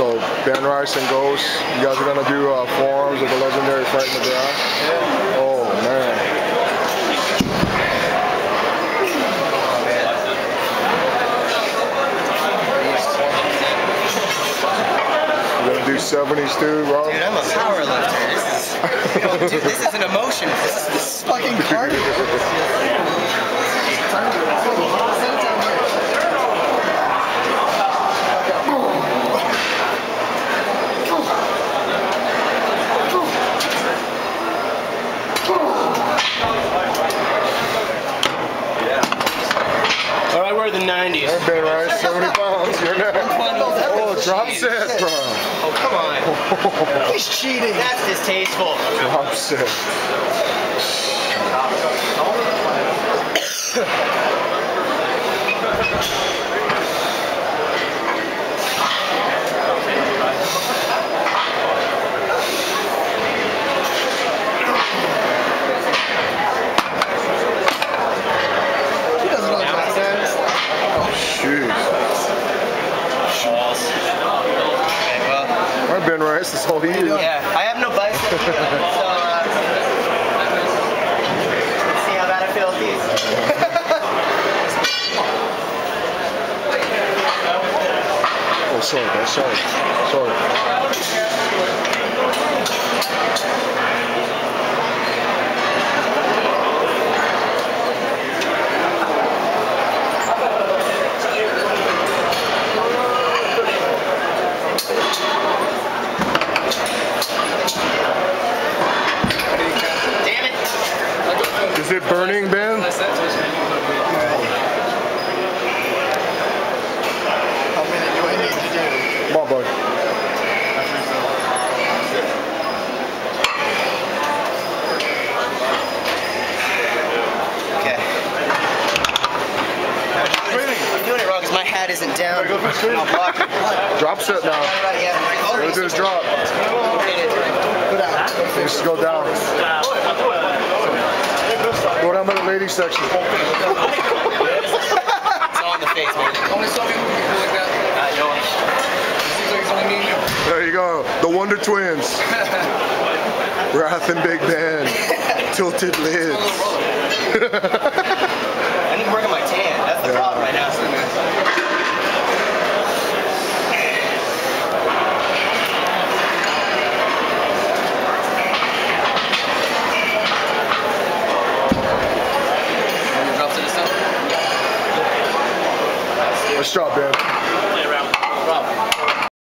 So Ben Rice and Ghost, you guys are gonna do forearms of the legendary Frank McGrath. Yeah. Oh man. You're gonna do 70s too, Rob? Dude, I'm a power lifter. This is an emotion. This is fucking cardio. I wear the 90s. Hey, Ben Rice, 70 pounds. You're next. Oh, drop set, bro. Oh, come on. He's cheating. That's distasteful. Drop set. Alright, Ben Rice, that's all he is. Yeah, I have no bicep either, so let's see how bad I feel with these. Oh, sorry, man, sorry. Is it burning, Ben? How many do I need to do? Come on, bud. Okay. I'm doing it wrong because my hat isn't down. I'll block it. Drop set now. Let's do this drop. Just go down. Go down by the ladies section. It's all in the face, man. Only some people can do like that. I know. Seems like it's only me and you. There you go. The Wonder Twins. Wrath and Big Ben. Tilted lids. I need to work on my tan. That's the problem right now. Let's drop, Ben.